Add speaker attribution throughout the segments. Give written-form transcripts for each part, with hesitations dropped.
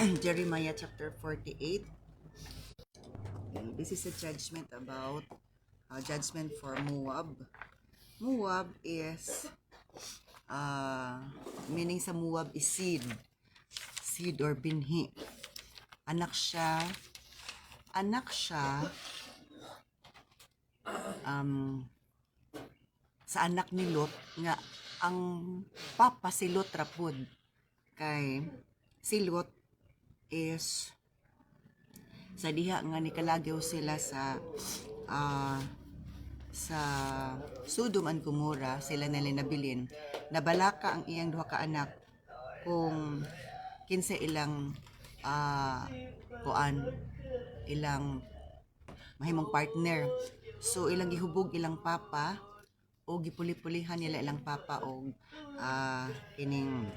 Speaker 1: Jeremiah chapter 48. This is a judgment about judgment for Moab. Moab is meaning sa Moab is seed or binhi. Anak siya sa anak ni Lot nga ang papa si Lot rapod kay si Lot is sa diha nga nikalagyaw sila sa Sodom and Gomorrah, sila nila nabilin nabalaka ang iyang duha ka anak kung kinsa ilang ilang mahimong partner. So ilang gihubog ilang papa o gipuli-pulihan nila ilang papa o kining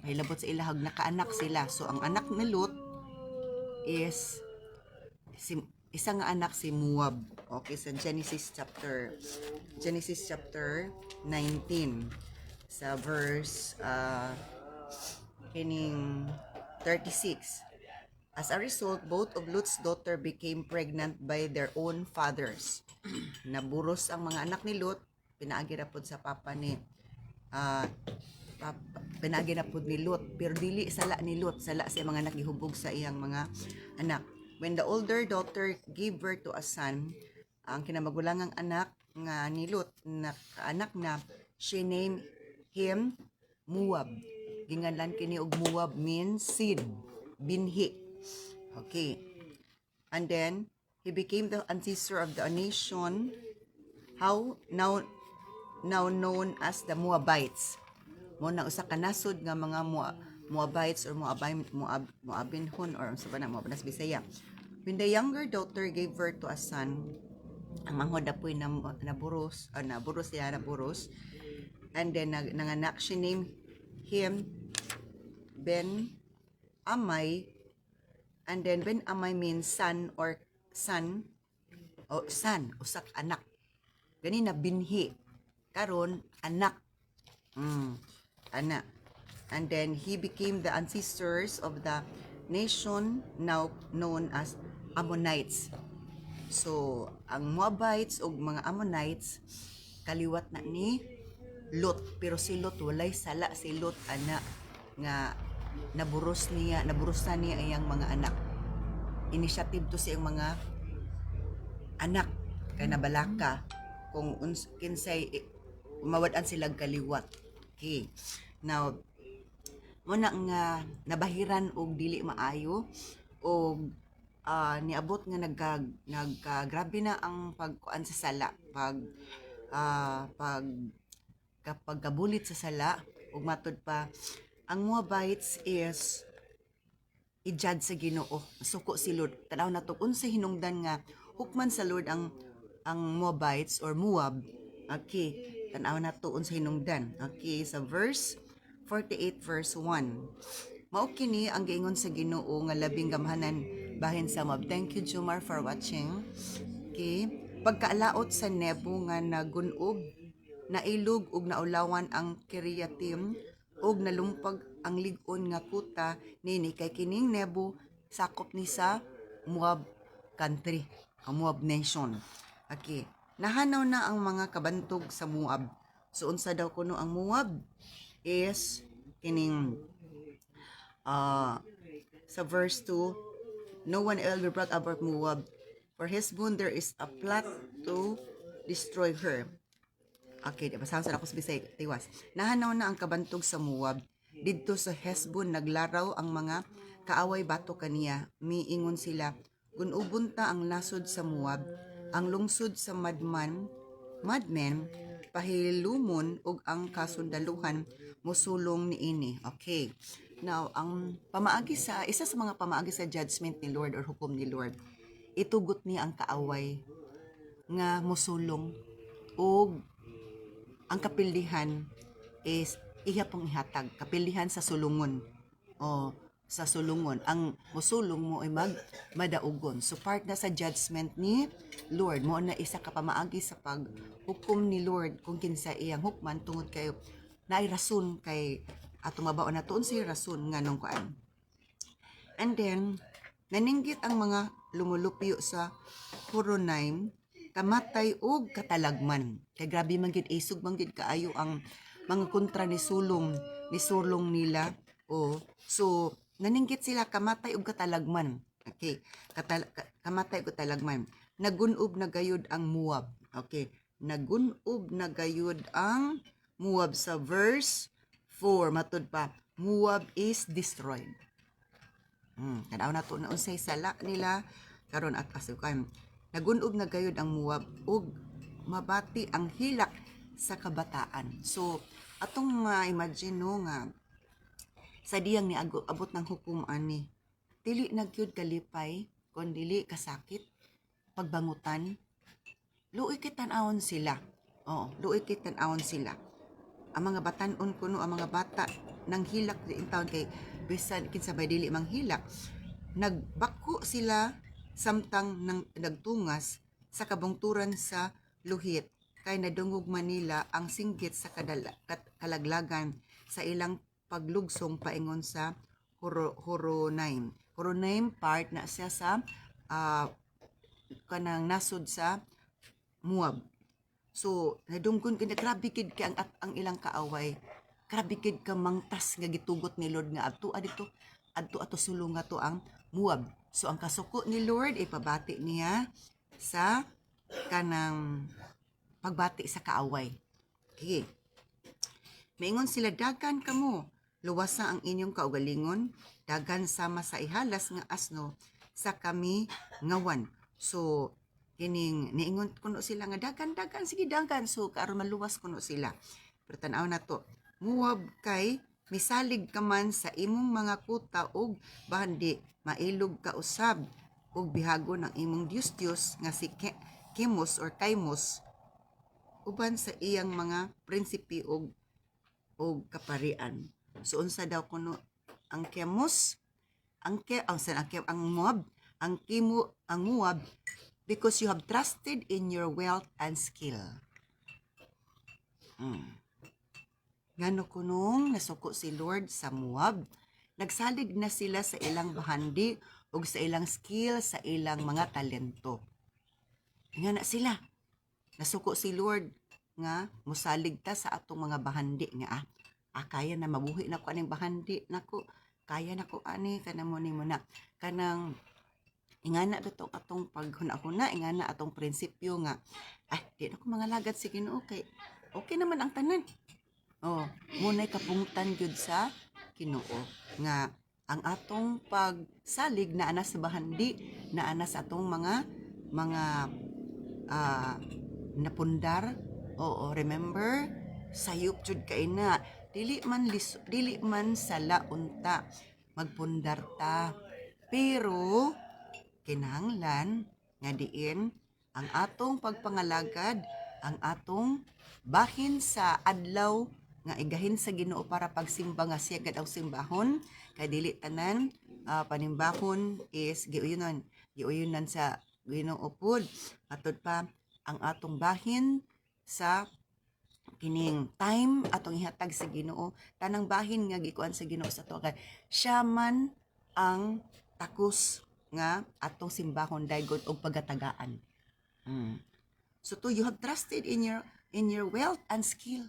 Speaker 1: hilabot sa ilahag nakaanak sila. So ang anak ni Lot is isa nga anak si Moab. Okay, sa Genesis chapter 19 sa verse kining 36. As a result, both of Lot's daughter became pregnant by their own fathers. Naburos ang mga anak ni Lot, pinaagi ra pod sa papa ni pinaagi na pod ni Lot, pero dili sala ni Lot, sala sa mga anak gihubog sa iyang mga anak. When the older daughter gave birth to a son, ang kinamagulangang anak nga ni Lot na anak na, she named him Moab. Ginganlan kini og Moab means seed, binhi. Okay. And then he became the ancestor of the nation now known as the Moabites. Mo na usa ka nasod nga mga Moabites or Moabinhon or sa banang Moabinas Bisaya. When the younger daughter gave birth to a son, ang manghod apoy naburos. And then nanganak, she named him Ben Amay. And then Ben Amay means son, usak anak. Gani na binhi. Karon anak. Anak. And then he became the ancestors of the nation now known as Ammonites. So, ang Moabites o mga Ammonites kaliwat na ni Lot, pero si Lot walay sala, si Lot anak nga naburos na niya iyang mga anak. Initiative to sa iyang mga anak kay nabalaka kung kinsay mawad-an silang kaliwat. Okay. Now, muna nga nabahiran og dili maayo og niabot nga nagkagrabe na ang pagkuan sa sala, kapag kabulit sa sala ug matud pa ang Moabites is i-judge sa Ginoo. Suko si Lord. Tanaw na to unsa hinungdan nga hukman sa Lord ang Moabites or Moab. Okay, tanaw na to unsa hinungdan. Okay, sa verse 48 verse 1. Mao kini ang giingon sa Ginoo nga labing gamhanan bahin sa Moab. Thank you Jomar for watching. Okay, pagkaalaot sa Nebo nga nagunob, nailog ug naulawan ang Kiriatim ug nalumpag ang lig-on nga kuta nini kay kining Nebo sakop ni sa Moab country, ang Moab nation. Okay, nahanaw na ang mga kabantog sa Moab. So unsa daw kuno ang Moab is kining sa verse 2, no one else will brag about Moab, for Heshbon there is a plot to destroy her. Okay, basahan sa ako sa Bisay, tiwas. Nahanaw na ang kabantog sa Moab. Didto sa Heshbon naglaraw ang mga kaaway bato kaniya. Miingon sila, gunubon ta ang nasod sa Moab, ang lungsod sa madmen, pahilumon ug ang kasundaluhan musulong niini. Okay. Now, ang isa sa mga pamaagi sa judgment ni Lord or hukom ni Lord, itugot niya ang kaaway nga musulong ug ang kapildihan is iya pong ihatag, kapildihan sa sulungon o sa sulungon. Ang musulong mo ay madaugon. So part na sa judgment ni Lord mo na isa ka pamaagi sa paghukom ni Lord kung kinsa iyang hukman tungod kay naay rason kay atong mabaon na tuon si rason nga nung kuan And then, naninggit ang mga lumulupyo sa Horonaim, kamatay og katalagman. Kay grabe man gid isog man gid kaayo ang mga kontra ni sulong nila. O so naninggit sila kamatay og katalagman. Okay, kamatay og katalagman. Nagunob na gayud ang Moab. Okay, nagunob na gayud ang Moab sa verse 4 matud pa. Moab is destroyed. Tanaw na to na unsay sala nila karon at asukan. Nagunob na gayud ang Moab ug mabati ang hilak sa kabataan. So atong ma-imagine no nga sa diyang ni abot ng hukom ani dili na gyud kalipay kon dili kasakit pagbangutan. Luoy kay tan-awon sila. Oo, luoy kay tan-awon sila. Ang mga batan-on kuno ang mga bata nang hilak in taon kay bisan kinsa bay dili manghilak nagbako sila samtang nagtungas sa kabungturan sa luhit kay nadungog Manila ang singgit sa kalaglagan sa ilang paglugsong paingon sa Horonaim. Horonaim part na siya sa kanang nasod sa Moab. So nadunggon kay grabe kid kay ang ilang kaaway. Grabe kid ka mangtas nga gitugot ni Lord nga adto ato sulong nga to ang Moab. So ang kasuko ni Lord ipabati niya sa kanang pagbati sa kaaway. Okay. Maingon sila dagan kamo, luwasa ang inyong kaugalingon, dagan sama sa ihalas nga asno sa kami ngawan. So kining niingon kuno sila nga dagan sige dagan so karon maluwas kuno sila. Pero tan-aw na to. Moab kay misalig ka man sa imong mga kuta og bahandi mailog ka usab og bihago ng imong Diyos nga si Chemos or Kaimos uban sa iyang mga prinsipi og kaparian. So unsa daw kuno ang Chemos ang Moab ang Moab because you have trusted in your wealth and skill. Ngano kunong nasuko si Lord sa Moab, nagsalig na sila sa ilang bahandi o sa ilang skill, sa ilang mga talento. Nga na sila, nasuko si Lord nga musalig ta sa atong mga bahandi nga kaya na mabuhi na ko aning bahandi nako, kaya na ko ani kanang mo na kanang ingana daw atong paghuna-huna, ingana atong prinsipyo nga di na ko mga lagad si Ginoo kay okay naman ang tanan. Muna'y kapungtan gyud sa Ginoo nga ang atong pagsalig na ana sa bahandi, na ana sa atong mga napundar. Remember sayop jud kay na dili man sala unta magpundar ta, pero kinahanglan nga diin ang atong pagpangalagad, ang atong bahin sa adlaw nga igahin sa Ginoo para pagsimba nga siya gad ang simbahon kay dili tanan panimbahon is giuyunan sa Ginoo pod. Atod pa ang atong bahin sa kining time atong ihatag sa Ginoo, tanang bahin nga gikuan sa Ginoo sa to kay siya man ang takos nga atong simbahon daygod og pagatagaan. So to you have trusted in your wealth and skill.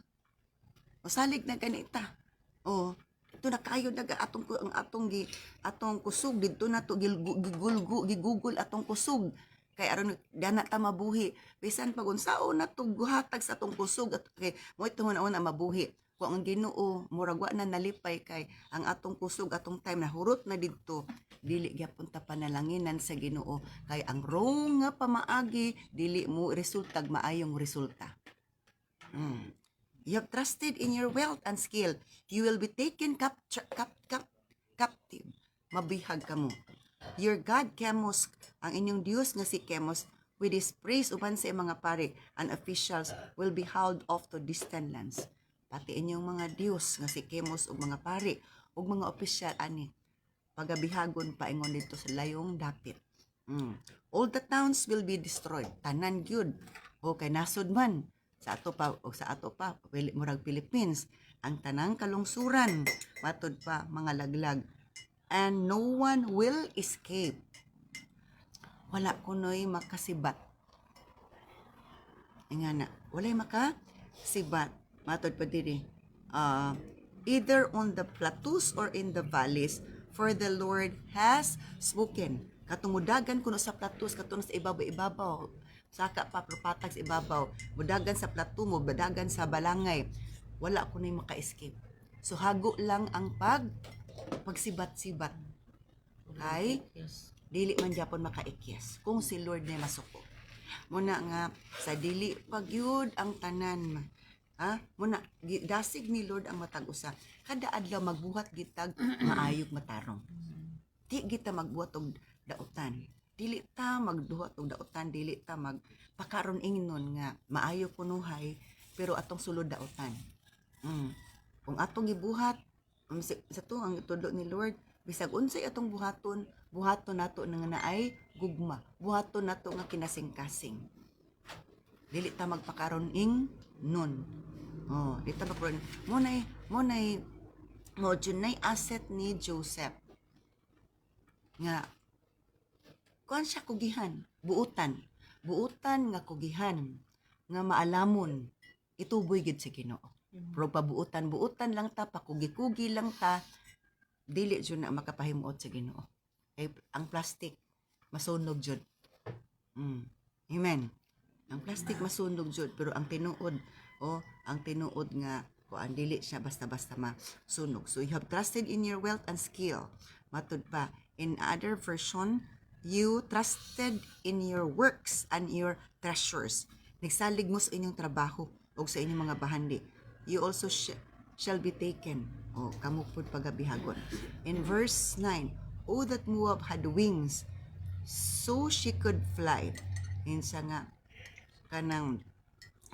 Speaker 1: Salig na ganita. Ito na kayo daga atong kusog didto na to gigugol atong kusog kay aron dana ta mabuhi bisan pag unsaon na to guhatag sa atong kusog at kay mo ito na mabuhi kung ang Ginoo murag wa na nalipay kay ang atong kusog atong time na hurot na didto dili gyapon ta panalanginan sa Ginoo kay ang wrong nga pamaagi dili mo resultag maayong resulta. You have trusted in your wealth and skill. You will be taken captive. Mabihag kamo. Your God, Chemos, ang inyong Diyos nga si Chemos, with his praise uban sa mga pari and officials will be hauled off to distant lands. Pati inyong mga Diyos nga si Chemos ug mga pari ug mga opisyal ani pagabihagon paingon dito sa layong dapit. All the towns will be destroyed. Tanan gyud. Kay nasod man sa ato pa murag Philippines ang tanang kalungsuran matud pa mga laglag and no one will escape. Wala kunoy makasibat. Ingana, walay makasibat. Matod pa diri. Either on the plateaus or in the valleys, for the Lord has spoken. Katumudagan kuno sa plateaus, katong sa ibabaw, saka pa propatag sa ibabaw, mudagan sa plateau mo, mudagan sa balangay, wala kunoy maka-escape. So hago lang ang pagsibat-sibat. Kay dili man gyapon makaikyas kung si Lord na masuko. Muna nga sa dili pagyud ang tanan muna dasig ni Lord ang matag usa. Kada adlaw magbuhat gitag maayog matarong. Di kita magbuhat og dautan. Dili ta magduhat og dautan, dili ta magpakaron ingnon nga maayo kunuhay pero atong sulod dautan. Kung atong gibuhat sa to ang tudlo ni Lord, bisag unsay atong buhaton nato nga naay gugma, buhaton nato nga kinasing-kasing. Dili ta magpakaron nun. Dili ta magpakaron. Mo junay asset ni Joseph. Nga kuan siya kugihan, buutan nga kugihan nga maalamon ituboy gid sa Ginoo. Pero pabuutan lang ta, pakugi-kugi lang ta, dili jud na makapahimuot sa Ginoo. Kay ang plastic masunog jud. Amen. Ang plastic masunog jud, pero ang tinuod nga kuan dili siya basta-basta masunog. So you have trusted in your wealth and skill. Matud pa, in other version, you trusted in your works and your treasures. Nagsalig mo sa inyong trabaho o sa inyong mga bahandi. You also shall be taken. Kamupod pagabihagon. In verse 9, oh, that Moab had wings, so she could fly. Insa nga, kanang,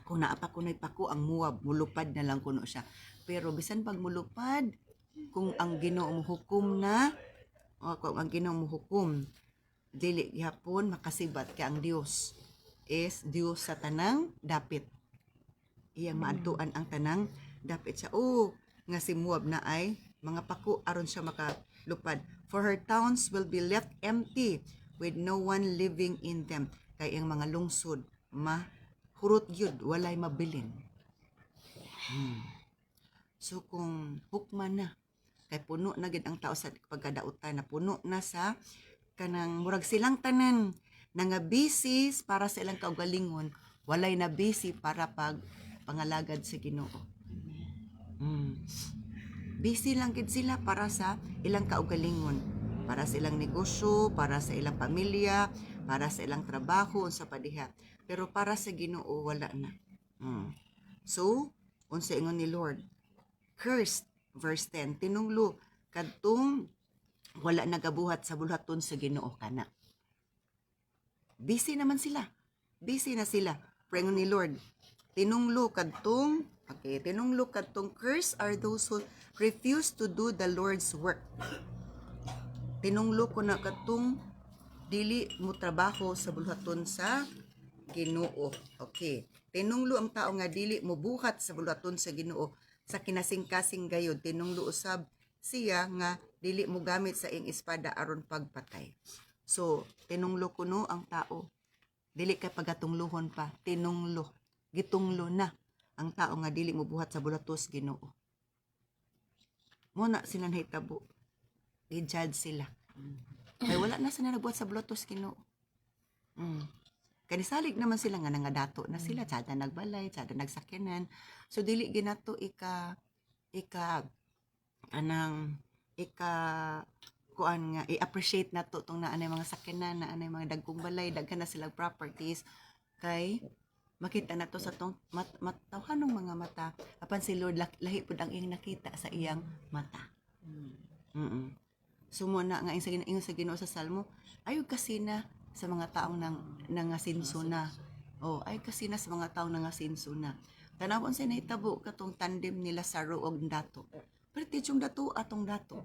Speaker 1: kung naapa kunay pako ang Moab, mulupad na lang kuno siya. Pero bisan pag mulupad, kung ang Ginoo muhukom na, kung ang Ginoo muhukom, dili gihapon makasibat kay ang Dios is Dios sa tanang dapit. Iyang maadtuan ang tanang dapit siya. Nga si Moab na ay mga pako aron siya makalupad. For her towns will be left empty with no one living in them. Kay ang mga lungsod mahurot yun, walay mabilin. So kung hukman na, kay puno na gid ang tao sa pagkadautan, na puno na sa kanang murag silang tanan na nga busy para sa ilang kaugalingon, walay na busy para pangalagad sa Ginoo. Busy lang gid sila para sa ilang kaugalingon, para sa ilang negosyo, para sa ilang pamilya, para sa ilang trabaho unsa pa diha. Pero para sa Ginoo wala na. So, unsa ingon ni Lord? Cursed, verse 10, tinunglo kadtong wala nagabuhat sa bulhaton sa Ginoo kana. Busy naman sila. Busy na sila. Prengon ni Lord, tinunglo kadtong curse are those who refuse to do the Lord's work. Tinunglo ko na kadtong dili mo trabaho sa bulhaton sa Ginoo. Okay. Tinunglo ang tao nga dili mo buhat sa bulhaton sa Ginoo sa kinasing-kasing gayud. Tinunglo usab siya nga dili mo gamit sa ing espada aron pagpatay. So, tinunglo kuno ang tao. Dili kay pagatungluhon pa, tinunglo. Gitunglo na ang tao nga dili mo buhat sa bulatos Ginoo. Muna sila nahitabo. I-judge sila. Kaya wala na sila nagbuhat sa bulatos Ginoo. Kanisalig naman sila nga nangadato na sila, tsada nagbalay, tsada nagsakyanan. So dili ginato kuan nga i-appreciate nato tong naanay mga sakyanan, naanay mga dagkong balay, daghan na silang properties kay makita nato sa tong matawhanong mga mata apan si Lord lahi pud ang iyang nakita sa iyang mata. Sumo na nga ingon sa Ginoo sa Salmo, ayog kasina sa mga taong nangasinso na. Ay kasina sa mga taong nangasinso na. Tanawon sa nahitabo katong tandem ni Lazaro og dato. Pertidyong dato atong dato.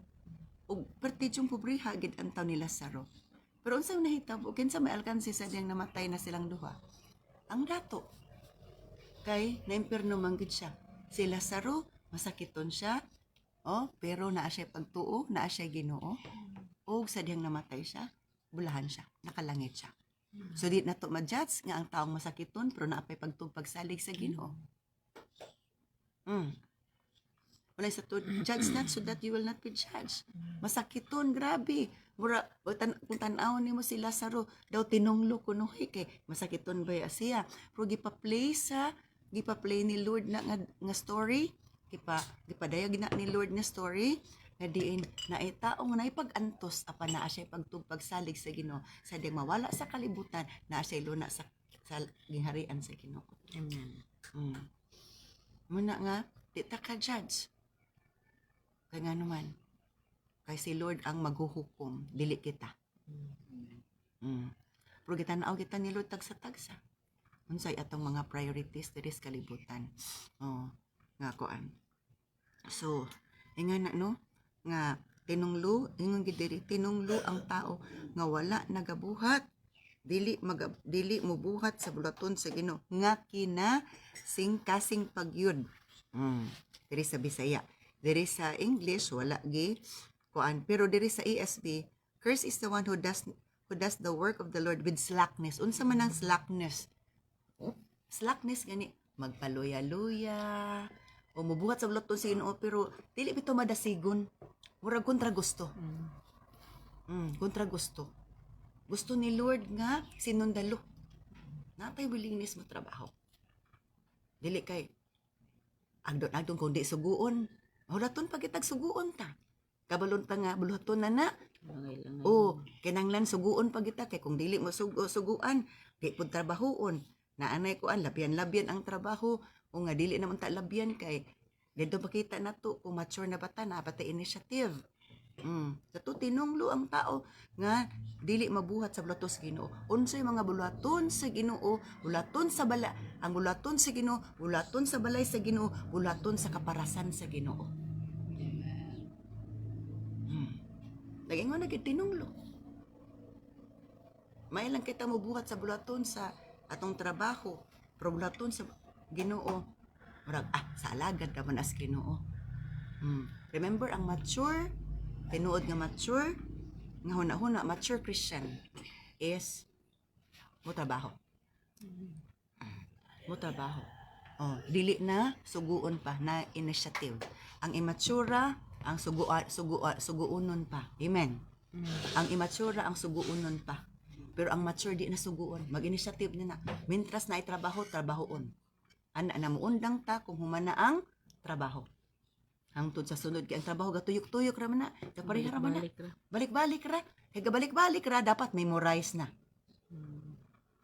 Speaker 1: Og pertidyong pobriha gid ang taon ni Lazaro. Pero unsa nahitabo kinsa may alkansi sa diyang namatay na silang duha? Ang dato. Kay naimperno man gid siya. Si Lazaro masakiton siya. pero naa siya pagtuo, naa siya Ginoo. O sa dihang namatay siya, bulahan siya, nakalangit siya. So di na to ma-judge nga ang taong masakiton pero naapay pagsalig sa Ginoo. Wala sa to, judge not so that you will not be judged. Masakiton, grabe. Mura, kung tanaw ni mo si Lazaro, daw tinunglo kunuhi kay masakiton ba siya. Pero gipa-play ni Lord na nga story, gipadayag na ni Lord na story, nga diin na itaong na ipag-antos apan naa siya pagsalig sa Ginoo sa di mawala sa kalibutan naa siya luna sa gingharian sa Ginoo.
Speaker 2: Amen.
Speaker 1: Muna nga di ta ka judge kay nga naman kay si Lord ang maghuhukom dili kita. Pero gitanaw kita ni Lord tagsa-tagsa unsay atong mga priorities diri sa kalibutan. Nga koan. So ingana no nga tinunglo ingon gid diri tinunglo ang tao nga wala nagabuhat dili mobuhat sa bulaton sa Ginoo nga kasing pagyud. Diri sa Bisaya, diri sa English wala gi kuan, pero diri sa ESV, curse is the one who does the work of the Lord with slackness. Unsa man ang slackness? Slackness gani magpaluya-luya o mubuhat sa bulaton sa Ginoo pero dili bitaw madasigon. Murag kontra gusto. Kontra gusto. Gusto ni Lord nga sinundalo. Natay willingness mo trabaho. Dili kay agdon kung di suguon. Hulaton pag itag suguon ta. Kabalon pa nga buluhaton na. Kinanglan suguon pag ita kay kung dili mo suguan, di pud trabahoon. Naanay ko labyan ang trabaho o nga dili naman ta labyan kay dito makita nato kung mature na bata na pati initiative. Sa to tinunglo ang tao nga dili mabuhat sa bulaton sa Ginoo. Unsay mga bulaton sa Ginoo, bulaton sa ang bulaton sa Ginoo, bulaton sa balay sa Ginoo, bulaton sa kaparasan sa Ginoo. Nagingon na gid tinunglo. May lang kita mabuhat sa bulaton sa atong trabaho, pero bulaton sa Ginoo. Murag sa alagad ka man as Ginoo. Remember ang mature tinuod nga mature nga huna-huna mature Christian is mo trabaho. Dili na suguon pa na initiative. Ang immature ang suguunon pa. Amen. Ang immature ang suguunon pa. Pero ang mature di na suguon. Mag-initiative na. Mintras na trabahoon. Ana na muundang ta kung humana ang trabaho. Hangtod sa sunod kay ang trabaho gatuyok-tuyok ra man na. Pareha ra man na. Balik-balik ra. Kay balik-balik ra dapat memorize na.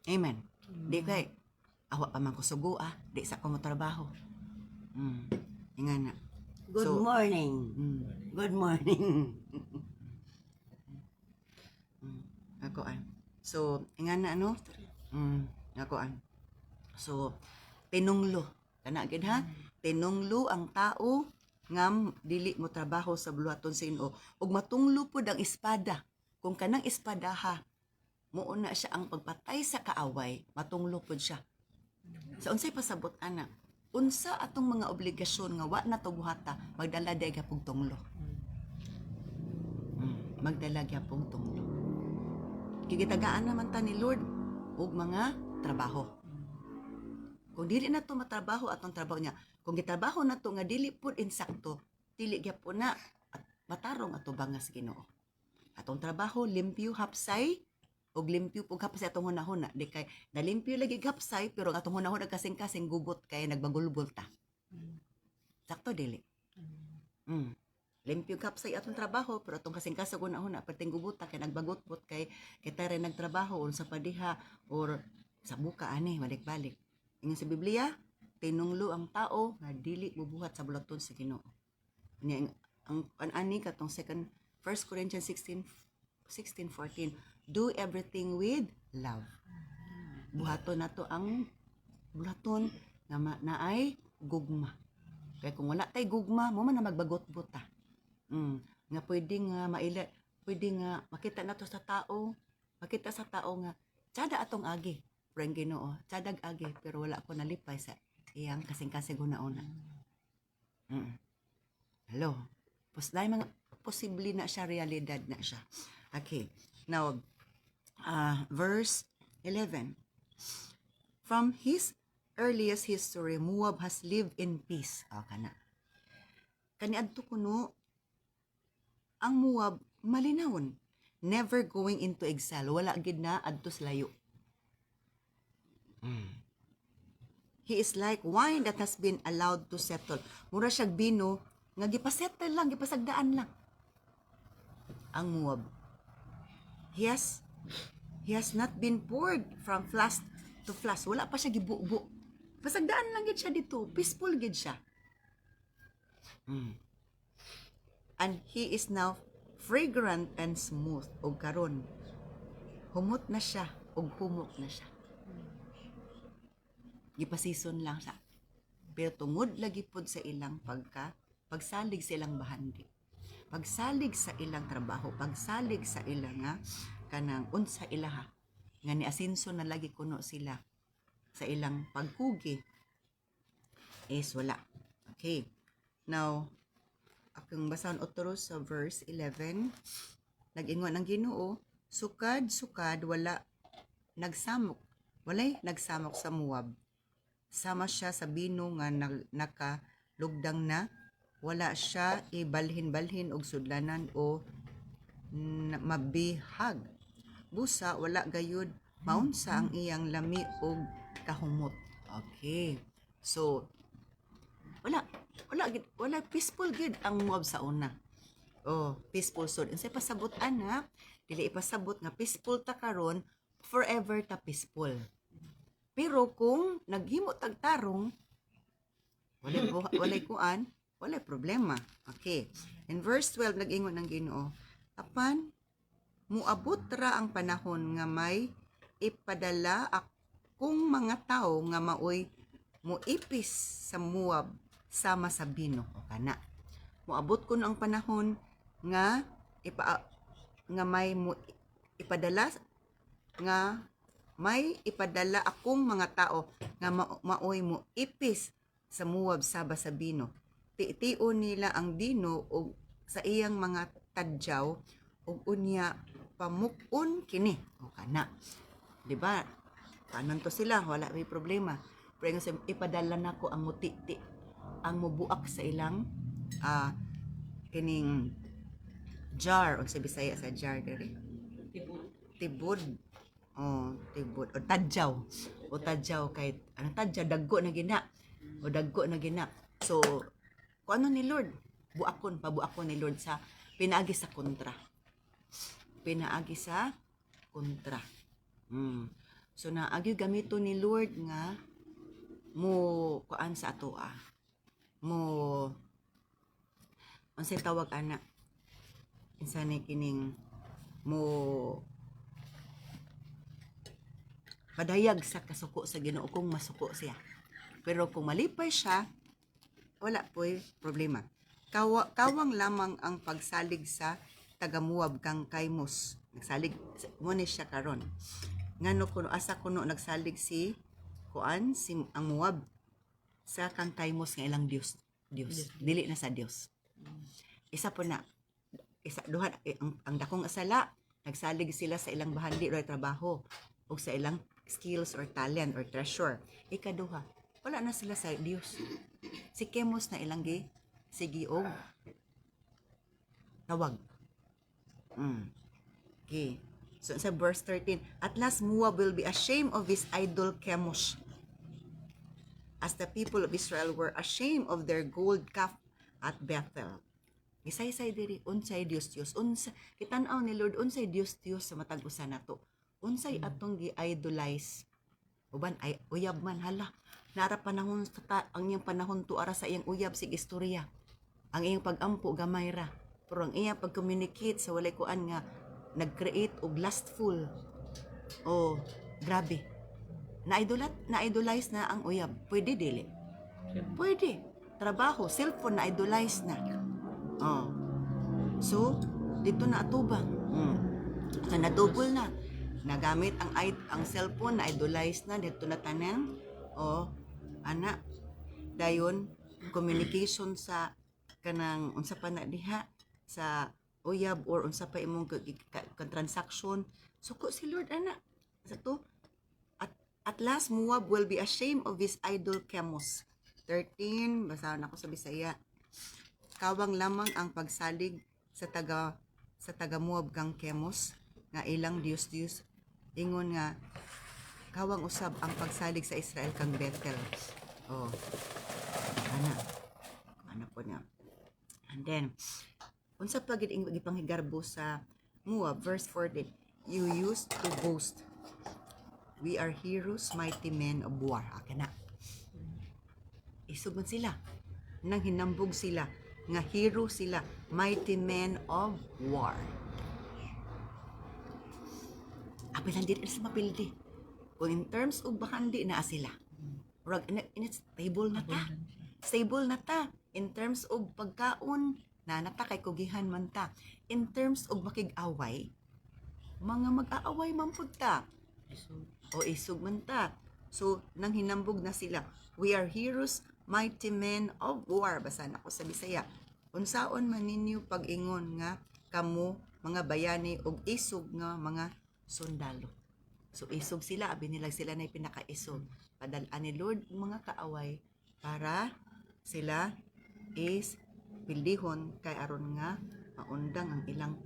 Speaker 1: Amen. Di kay awa pa man ko sugo di sa ko mo trabaho. Ingana.
Speaker 2: Good morning. Good morning.
Speaker 1: So, ingana ano? So, tinunglo. Kana gid ha? Tinunglo ang tao ngam dili mo trabaho sa buluhaton sa Ginoo ug matunglo pud ang espada kung kanang espada ha muuna siya ang pagpatay sa kaaway matunglo pud siya sa unsay pasabot ana unsa atong mga obligasyon nga wa na to buhata magdala day gapong tunglo magdala gyapong tunglo gigitagaan naman ta ni Lord og mga trabaho kung dili na to matrabaho atong trabaho niya kung gitrabaho na to nga dili pud insakto, dili gyapon na at matarong ato bangas Ginoo. Atong trabaho limpyo hapsay ug limpyo pug hapsay atong hunahuna di kay nalimpyo lagi hapsay pero atong hunahuna kasing-kasing gugot kay nagbagulbol ta. Sakto dili. Limpyo hapsay atong trabaho pero atong kasing-kasing hunahuna perting gugot ta kay nagbagot-bot kay kita rin nagtrabaho unsa pa diha or sa buka ani balik-balik. Ingon sa Biblia tinunglo ang tao nga dili bubuhat sa bulaton sa Ginoo. Ang ani katong 1 Corinthians 16:14 do everything with love. Buhaton nato ang bulaton nga naay gugma. Kay kung wala tay gugma mo man na magbagot-bot ta. Nga pwede nga makita nato sa tao, makita sa tao nga tsada atong agi. Pero ang Ginoo, tsadag agi pero wala ko nalipay sa iyang kasing-kasing una-una. Hello. Dahil mga posible na siya, realidad na siya. Okay. Now, verse 11. From his earliest history, Moab has lived in peace. Kana. Kaniadto kuno, ang Moab malinawon. Never going into exile. Wala gid na adto sa layo. He is like wine that has been allowed to settle. Mura siyag bino nga gipasettle lang, gipasagdaan lang. Ang Moab. He has not been poured from flask to flask. Wala pa siya gibubo. Pasagdaan lang gid siya dito. Peaceful gid siya. And he is now fragrant and smooth. O karon, humot na siya. O humok na siya. Gipasison lang siya. Pero tungod lagi pod sa ilang pagsalig sa ilang bahandi. Pagsalig sa ilang trabaho, pagsalig sa ilang kanang unsa ilaha. Nga ni asinso na lagi kuno sila sa ilang pagkugi. Is wala. Okay. Now, akong basahan otro sa verse 11. Nag-ingon ang Ginoo, sukad wala nagsamok. Walay nagsamok sa Moab. Sama siya sa bino nga nakalugdang na, wala siya ibalhin-balhin og sudlanan o mabihag. Busa wala gayud maunsa ang iyang lami og kahumot. Okay. So wala peaceful gid ang Moab sa una. Oh, peaceful so unsay pasabot-an ha? Dili ipasabot nga peaceful ta karon, forever ta peaceful. Pero kung naghimo tagtarong, walay kuan, walay problema. Okay. In verse 12, nag-ingon ng Ginoo, apan, muabot ra ang panahon nga may ipadala akong mga tao nga maoy muipis sa Moab sama sa bino. O kana. Muabot ko ang panahon nga may ipadala akong mga tao nga maoy mo ipis sa Moab saba sa bino. Tition nila ang dino og sa iyang mga tadyaw og unya pamukon kini. O kana. Di ba? Kanon to sila, wala may problema. Pero nga ipadala nako ang mutiti, ang mubuak sa ilang kining jar o sa Bisaya sa jar diri. Tibod. Tibod. O tadyaw kay anong tadyaw daggo na gina. So kung ano ni Lord, pabuakon ni Lord sa pinaagi sa kontra. So naagi gamito ni Lord nga mo kuan sa ato mo unsay tawag ana insani kining mo padayag sa kasuko sa Ginoo kung masuko siya. Pero kung malipay siya, wala po'y problema. Kawang lamang ang pagsalig sa taga-Moab kang Kaymos. Nagsalig mo ni siya karon. Ngano kuno asa kuno nagsalig si ang Moab sa kang Kaymos nga ilang Dios. Dili na sa Dios. Isa po na duha ang dakong asala nagsalig sila sa ilang bahandi o trabaho o sa ilang skills or talent or treasure. Ikaduha, wala na sila sa Dios. Si Kemos na ilang sige og tawag. Okay. So sa verse 13, at last Moab will be ashamed of his idol Chemosh, as the people of Israel were ashamed of their gold calf at Bethel. Gisay-say diri unsay Dios unsa kitan-aw ni Lord unsay Dios sa matag usa nato. Unsay atong gi-idolize. Uban ay uyab man hala. Nara panahon ang iyang panahon tuara sa iyang uyab sig istorya. Ang iyang pag-ampo gamay ra. Pero ang iyang pag-communicate sa walay kuan nga nag-create og lustful. Oh, grabe. Na-idolize na ang uyab. Pwede dili. Pwede. Trabaho, cellphone na-idolize na. Oh. So, dito na atubang. So, na-double na. Nagamit ang cellphone na idolize na dito na tanan dayon communication sa kanang unsa pa na diha sa uyab or unsa pa imong transaction, suko si Lord ana sa to. At last Moab will be ashamed of his idol Chemos. 13, basahan ako sa Bisaya. Kawang lamang ang pagsalig sa taga Moab kang Chemos nga ilang Dios ingon nga kawang usab ang pagsalig sa Israel kang Bethel. Oh. Ana po niya. And then unsa pa gid gipanghigarbo sa Moab verse 40. You used to boast. We are heroes, mighty men of war. Kana. Isugod sila. Nang hinambog sila. Nga hero sila. Mighty men of war. Apilan din sa mapildi. Kung in terms of bakandi na sila. Stable na ta. Stable na ta. In terms of pagkaon, na nata kay kugihan man ta. In terms of makig-away, mga mag-aaway man pud ta. O isog man ta. So, nang hinambog na sila. We are heroes, mighty men of war. Basa na ko sa Bisaya. Unsaon man ninyo pag-ingon nga kamo mga bayani og isog nga mga sundalo. So, isog sila. Abi nilag sila na pinakaisog. Padalaan ni Lord mga kaaway para sila is pildihon kay aron nga maundang ang ilang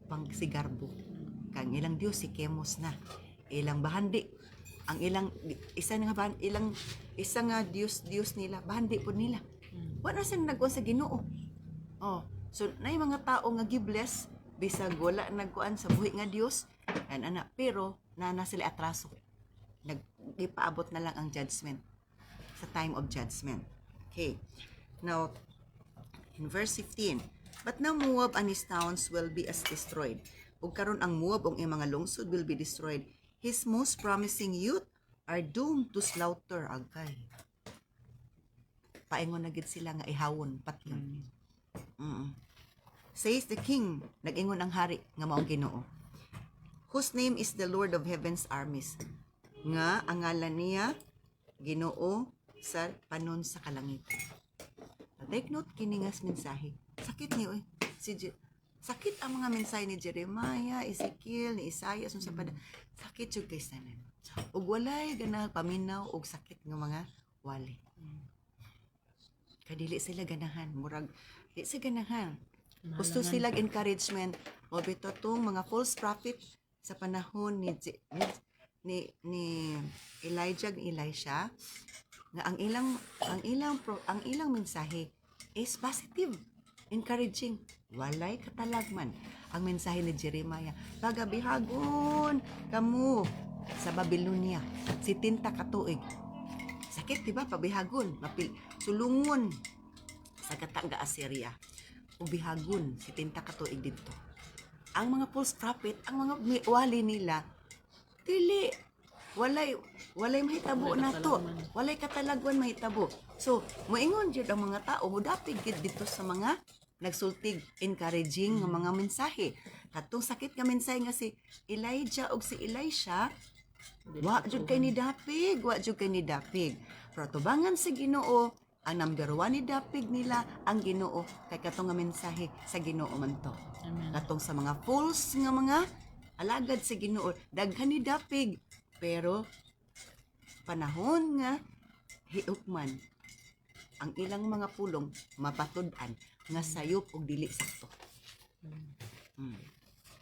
Speaker 1: pangsigarbo. Kang ilang Dios si Chemos na. Ilang bahandi ang ilang isa nga Dios nila bahandi po nila. Wala sa nagkuan sa Ginoo. Oh, so nay mga tao nga gibless bisag wala nagkuan sa buhi nga Dios ana pero na sila atraso. Naggipaabot na lang ang judgment sa time of judgment. Okay. Now in verse 15, but now Moab and his towns will be as destroyed. Ug karon ang Moab ug iyang mga lungsod will be destroyed. His most promising youth are doomed to slaughter. Agkay. Paingon na gid sila nga ihawon patyon. Says the king, nag-ingon ang hari nga maong Ginoo. Whose name is the Lord of Heaven's armies. Nga ang ngalan niya Ginoo sa panon sa kalangitan. Take note kini nga mensahe. Sakit niyo sakit ang mga mensahe ni Jeremiah, Ezekiel, ni Isaiah sa pada. Sakit jud kay tanan. Ug walay ganang paminaw og sakit nga mga wali. Kadili sila ganahan, murag di sa ganahan. Gusto sila encouragement o bito tong mga false prophet sa panahon ni Elijah ni Elisha nga ang ilang mensahe is positive, encouraging. Walay katalagman ang mensahe ni Jeremiah. Pagabihagon kamo sa Babylonia, 70 ka tuig. Sakit diba pabihagon, sulungon sa katanga Assyria. Ubihagon 70 ka tuig dito. Ang mga false prophet, ang mga wali nila dili walay mahitabo na to. Walay katalagwan mahitabo. So, moingon jud ang mga tao, mudapig gid dito sa mga nagsultig, encouraging nga mga mensahe. Katong sakit nga mensahe nga si Elijah o si Elisha, wa jud kay ni dapig. Pero tubangan sa Ginoo, ang number 1 ni dapig nila ang Ginoo kay katong nga mensahe sa Ginoo man to. Katong sa mga false nga mga alagad sa Ginoo, daghan ni dapig. Pero panahon nga hiukman ang ilang mga pulong mapatud-an nga sayop og dili sakto.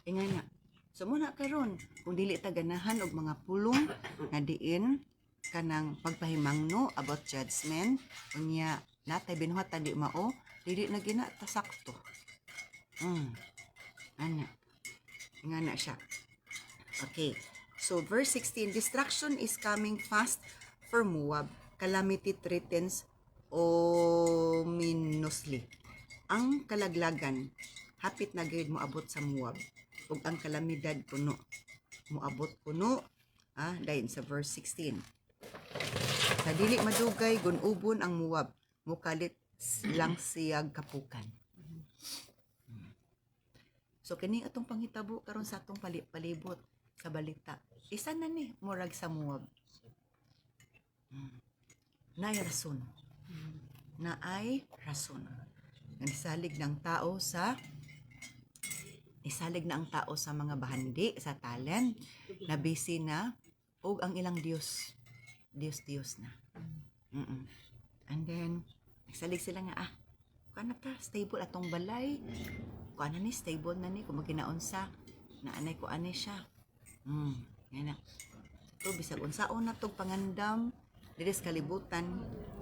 Speaker 1: Ingay na. So muna karon kung dili ta ganahan og mga pulong nga diin kanang pagpahimangno about judgment unya natay binuhatan di mao dili na gina ta sakto. Ingay na siya. Okay. So verse 16, destruction is coming fast for Moab. Calamity threatens ominously. Ang kalaglagan hapit na gayud moabot sa Moab ug ang kalamidad puno moabot puno dayon sa verse 16. Sa dili madugay gun-ubon ang Moab, mukalit lang siyag kapukan. So kini atong panghitabo karon sa atong palibot sa balita. Isa na ni murag sa Moab. Nay rason. na ay rason. Nisalig ng tao sa isalig na ang tao sa mga bahandi, sa talent, na busy na, og ang ilang Dios. Dios na. Mm-mm. And then, nagsalig sila nga, kana ta, stable atong balay. Kung ano ni, stable na ni, kung magkinaon sa, naanay ko anay siya. Yan na. So, bisag unsaon na tong pangandam, diris kalibutan,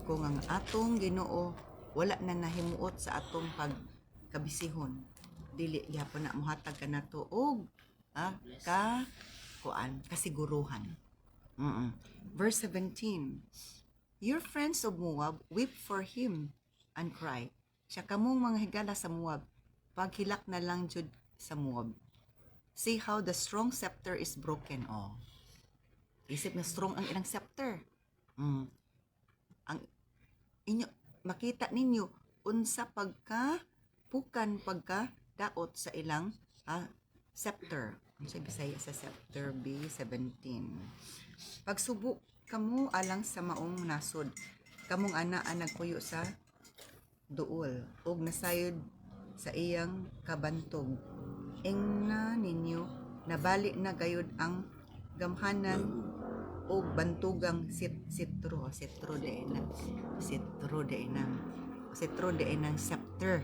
Speaker 1: kung ang atong Ginoo wala na nahimuot sa atong pagkabisihon, dili gyapon na muhatag ka nato og kasiguruhan. Verse 17. Your friends of Moab weep for him and cry. Siya kamong mga higala sa Moab, paghilak na lang jud sa Moab. See how the strong scepter is broken. Oh. Isip na strong ang ilang scepter. Ang inyo makita ninyo unsa pagka daot sa ilang scepter. Ang sa Bisaya sa scepter B17. Pagsubok kamo alang sa maong nasod, kamong ana ang nagpuyo sa duol ug nasayod sa iyang kabantog. Ingna ninyo nabali na gayud ang gamhanan o bantugang sitro de enang scepter.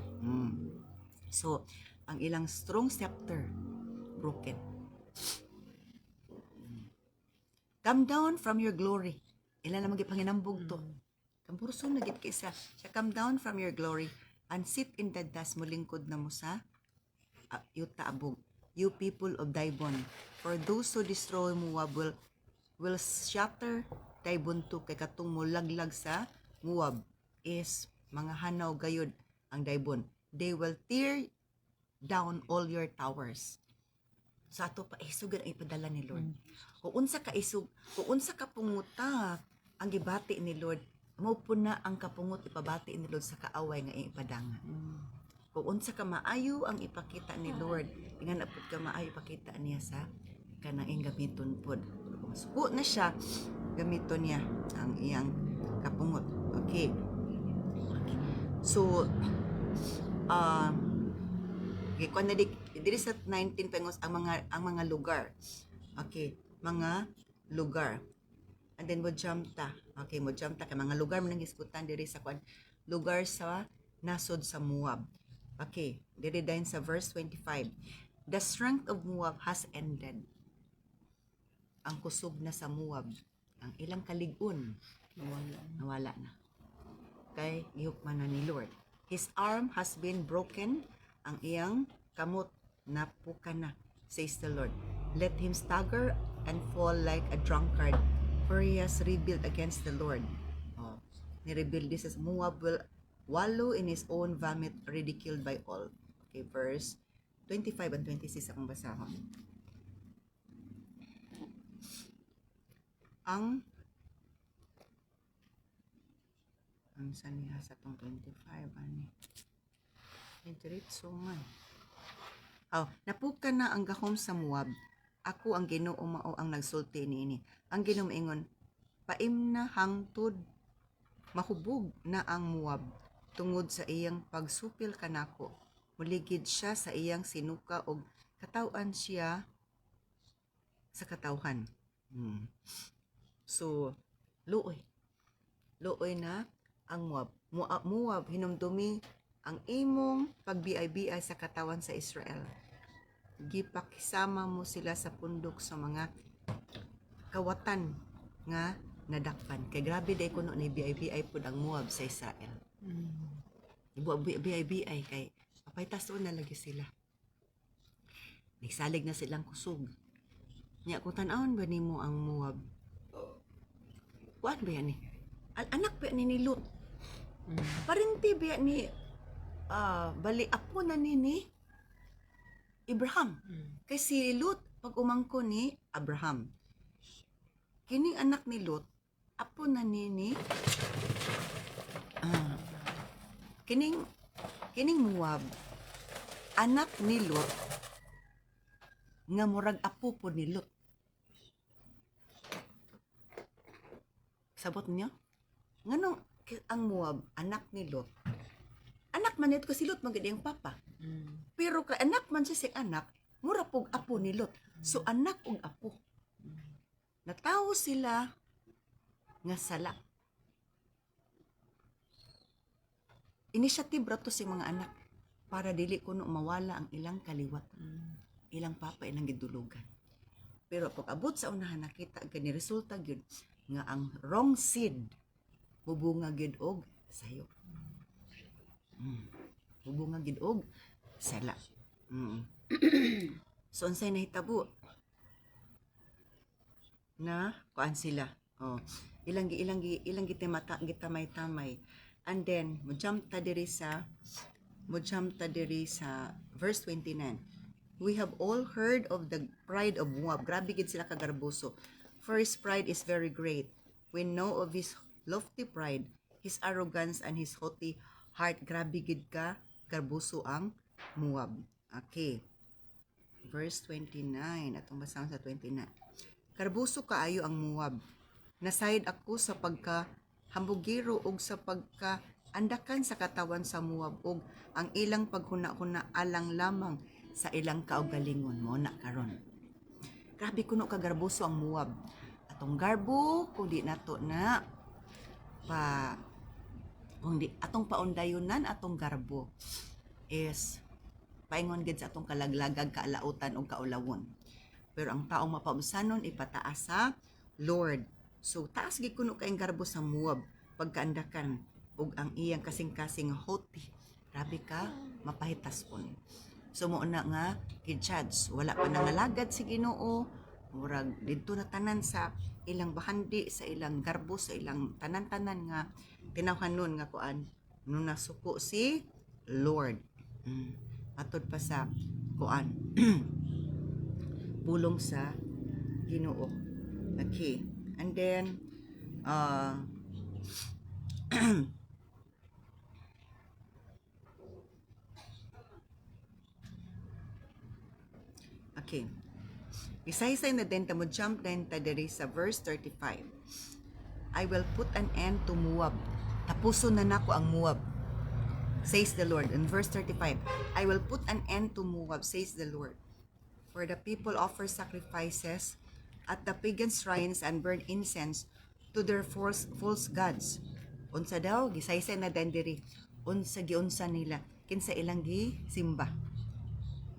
Speaker 1: So ang ilang strong scepter broken. Come down from your glory. Ilan na magipanginambog to. Kampurso na gid kaysa. Siya, come down from your glory and sit in the dust, mulingkod na mo sa yuta abog. You people of Dibon, for those who destroy Moab will shatter Dibon to, kay katong mulaglag sa Moab is mga hanaw gayud ang Dibon. They will tear down all your towers. Sa ato pa isug ang ipadala ni Lord. Kung unsa ka isug, kung unsa ka punguta ang gibati ni Lord, mao po na ang kapungot ipabati ni Lord sa kaaway nga ipadangan. Kung unsa ka maayo ang ipakita ni Lord, nga napud ka maayo ipakita niya sa kanang gamiton pod. Kung suko na siya, gamiton niya ang iyang kapungot. Okay. So, kung na diri sa 19 pengos ang mga lugar. Okay, mga lugar. And then mo jump ta. Okay, mo jump ta kay mga lugar man iskutan diri sa lugar sa nasod sa Moab. Okay, diri dayon sa verse 25. The strength of Moab has ended. Ang kusog na sa Moab, ang ilang kalig-on nawala na. Kay gihukman na ni Lord. His arm has been broken. Ang iyang kamot napuka na, says the Lord. Let him stagger and fall like a drunkard, for he has rebelled against the Lord. Ni-rebuild this as Moab will wallow in his own vomit, ridiculed by all. Okay, verse 25 and 26 akong basahon. Ang saniya sa tong 25 ani. Diretso man. Napuka na ang gahom sa Moab. Ako ang Ginoo mao ang nagsulti niini. Ang Ginoo ingon, paim na hangtod, mahubog na ang Moab tungod sa iyang pagsupil kanako. Muligid siya sa iyang sinuka og katawan siya sa katawhan. So, luoy na ang Moab. Moab hinumdumi ang imong pagbiay-biay sa katawan sa Israel. Gipakisama mo sila sa pundok sa mga kawatan nga nadakpan. Kay grabe day kuno ni biay-biay pud ang Moab sa Israel. Biay-biay kay papaytason na lagi sila. Nagsalig na silang kusog. Nya kung tan-awon ba nimo ang Moab? Kuan ba yan ni? Anak ba ni Lot? Parinti ba ni bali apo na ni Abraham. Kay si Lot pag umangko ni Abraham. Kining anak ni Lot apo na ni kining Moab anak ni Lot nga murag apo po ni Lot. Sabot niyo? Nganong ang Moab anak ni Lot. Anak man nito si Lot magid ang papa. Pero ka anak man siya si anak, mura pog apo ni Lot. So anak ug apo. Natawo sila nga sala. Initiative ra to si mga anak para dili kuno mawala ang ilang kaliwat. Ilang papa ilang gidulugan. Pero pag abot sa unahan nakita gani resulta gyud nga ang wrong seed bubunga gyud og sayo. Bubunga gyud og sala. So unsay nahitabo? Na kuan sila. Oh, ilang gitamay-tamay. And then mo jump ta diri sa verse 29. We have all heard of the pride of Moab. Grabe gid sila kagarboso. For his pride is very great. We know of his lofty pride, his arrogance, and his haughty heart. Grabe gid ka garboso ang Moab. Okay. Verse 29. Atong basahon sa 29. Garboso kaayo ang Moab. Nasayod ako sa pagka hambugiro og sa pagka andakan sa katawan sa Moab og ang ilang paghuna-huna alang lamang sa ilang kaugalingon mo na karon. Grabe kuno ka garboso ang Moab. Atong garbo kung di nato na kung di atong paundayunan atong garbo is paingon gid sa atong kalaglagag kaalautan o kaulawon. Pero ang taong mapaubsanon ipataas sa Lord. So taas gid kuno kay garbo sa Moab pagkaandakan og ang iyang kasing-kasing haughty. Grabe ka mapahitas pon. So mo na nga gid-judge wala pa nangalagad si Ginoo murag didto na tanan sa ilang bahandi sa ilang garbo sa ilang tanan-tanan nga tinawhanon nga kuan no nasuko si Lord. Atod pa sa kuan pulong sa Ginoo. Okay. And then okay. Isaysay na din mo jump din ta diri sa verse 35. I will put an end to Moab. Tapuson na nako ang Moab, says the Lord. In verse 35, I will put an end to Moab, says the Lord. For the people offer sacrifices at the pagan shrines and burn incense to their false gods. Unsa daw gisaysay na din diri. Unsa giunsa nila kinsa ilang gisimba.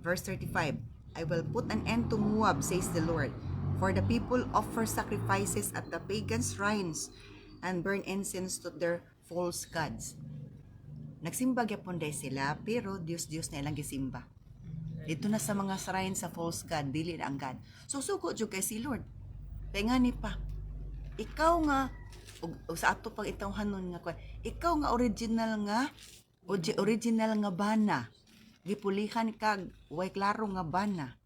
Speaker 1: Verse 35. I will put an end to Moab, says the Lord. For the people offer sacrifices at the pagan shrines and burn incense to their false gods. Nagsimba gyapon day sila, pero Diyos na ilang gisimba. Dito na sa mga shrines sa false god, dili na ang God. So suko jud kay si Lord. Kaya nga ni pa, ikaw nga, o sa ato pang itawhanon nga, ikaw nga original nga bana. Gipulihan kag way klaro nga bana.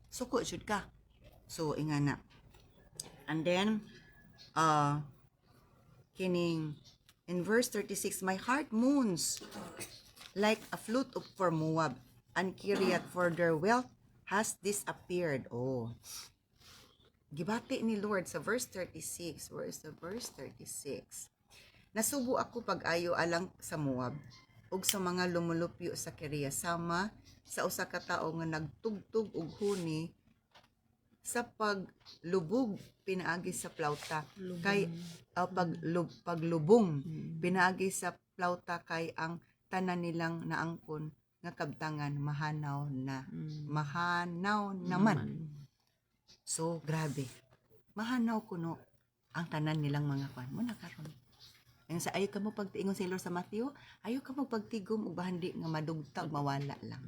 Speaker 1: Suko jud ka. So ingana. And then kining in verse 36, my heart moans like a flute for Moab and Kiriat, for their wealth has disappeared. Oh. Gibati ni Lord sa verse 36. Where is the verse 36? Nasubo ako pag-ayo alang sa Moab ug sa mga lumulupyo sa Kiriya sama sa usa ka tawo nga nagtugtog og huni sa paglubog pinaagi sa plauta kay paglubong pinaagi sa plauta kay ang tanan nilang naangkon nga kabtangan mahanaw naman. So grabe, mahanaw kuno ang tanan nilang mga kwan mo na karon. Ang sa ayo ka mo pagtiingon sa Lord sa Mateo, ayo ka mo pagtigom og bahandi nga madugta ug mawala lang.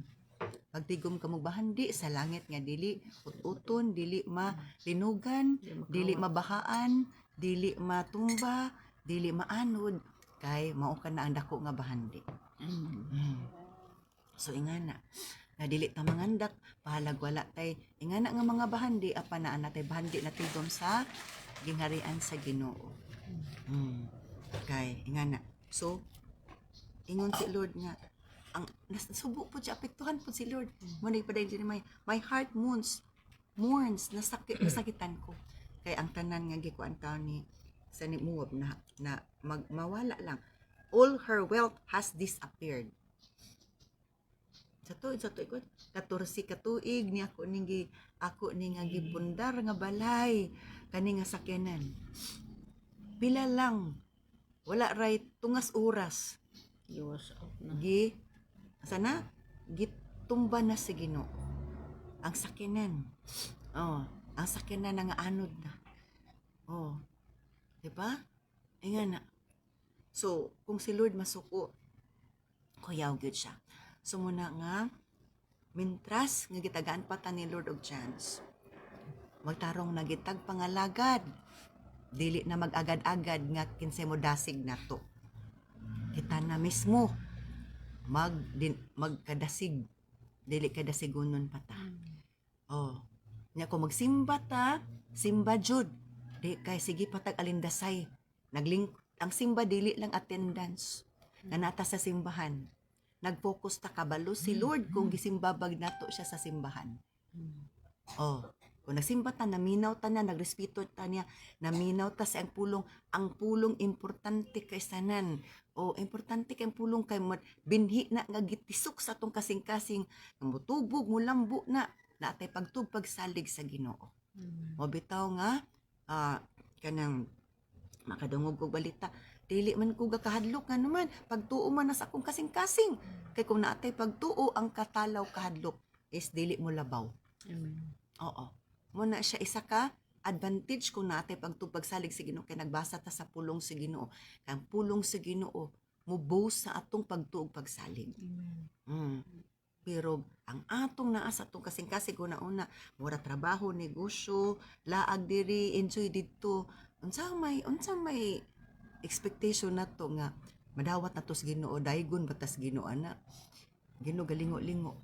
Speaker 1: Pagtigom ka mo bahandi sa langit nga dili uton, dili malinugan, dili mabahaan, dili matumba, dili maanod kay mao ka na ang dako nga bahandi. So ingana na dili ta mangandak pahalag wala tay ingana nga mga bahandi apan naa natay bahandi na tigom sa gingharian sa Ginoo. Kay ingana. So ingon si Lord nga ang nasubo po siya apektuhan po si Lord. Muna ipaday din my heart mourns nasakitan ko kay ang tanan nga gikuan taon ni sa ni Moab na mawala lang. All her wealth has disappeared. Sa tuig ko 14 ka tuig ni ako ning nga gipundar nga balay kani nga sakyanan. Pila lang wala ray tungas oras
Speaker 2: Iwas out na.
Speaker 1: sana gitumba na si Ginoo ang sakyanan. Ang sakyanan na nga anod na. Di ba? Nga na. So, kung si Lord masuko, kuyaw gyud siya. So muna nga, mintras nga gitagaan pa ta ni Lord og chance. Magtarong nagitag pangalagad. Dili na mag-agad-agad nga kinsay mo dasig nato. Kita na mismo magkadasig. Dili kadasigunon pa ta. Nya kung magsimba ta, simba jud. Di kay sige patag alindasay. Ang simba dili lang attendance. Nga nata sa simbahan. Nag-focus ta kabalo si Lord kung gisimbabag nato siya sa simbahan. Kung nagsimba ta, naminaw ta na, nagrespeto ta niya, naminaw ta sa ang pulong importante kay sanan. Importante kay pulong kay binhi na nga gitisok sa atong kasing-kasing, mutubog, mulambo na, natay pagtubag salig sa Ginoo. Bitaw nga, kanang makadungog kog balita, dili man ko gakahadlok nga naman, pagtuo man na sa akong kasing-kasing. Kay kung naatay pagtuo, ang katalaw kahadlok is dili mo labaw.
Speaker 2: Amen.
Speaker 1: Muna siya isa ka advantage kung naatay pagtubag salig sa Ginoo kay nagbasa ta sa pulong sa Ginoo. Kay ang pulong sa Ginoo mubo sa atong pagtuog pagsalig. Pero ang atong naa sa atong kasing-kasing una mura trabaho, negosyo, laag diri, enjoy didto. Unsa may expectation nato nga madawat nato sa Ginoo, daygon batas Ginoo ana. Ginoo galingo-lingo.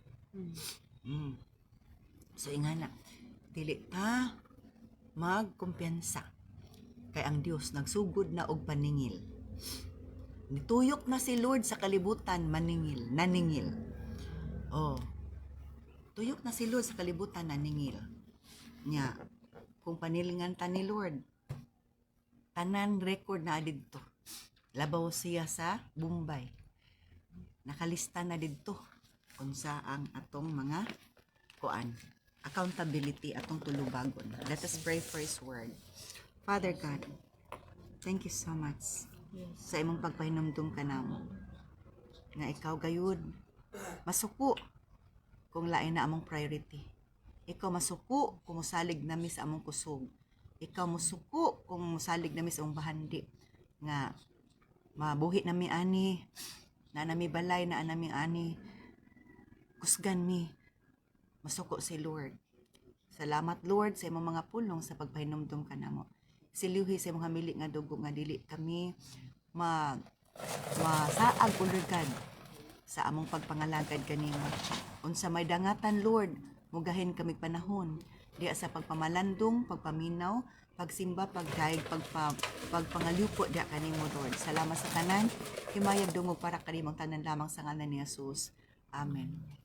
Speaker 1: So ingana, dili ta magkumpiyansa kay ang Dios nagsugod na og paningil. Nituyok na si Lord sa kalibutan naningil. Tuyok na si Lord sa kalibutan naningil. Nya kung panilingan ta ni Lord, tanan record na didto. Labaw siya sa Bombay. Nakalista na didto unsa ang atong mga accountability atong tulubagon. Let us pray for His word. Father God, thank you so much sa imong pagpahinumdum kanamo. Nga ikaw gayud masuko kung lain na among priority. Ikaw masuko kung musalig nami sa among kusog. Ikaw musuko kung musalig nami sa among bahandi. Nga mabuhi nami ani, na nami balay na nami ani. Kusgan mi. Masuko si Lord. Salamat Lord sa imong mga pulong sa pagpahinumdum kanamo. Silihi sa imong hamili nga dugo nga dili kami masaag ulugad sa among pagpangalagad kanimo. Unsa may dangatan Lord, mugahin kami panahon diya sa pagpamalandong, pagpaminaw, pagsimba, pagdaig, pagpangaliupo diya kanimo Lord. Salamat sa tanan. Himayag dungog para kanimong tanan lamang sa ngalan ni Jesus. Amen.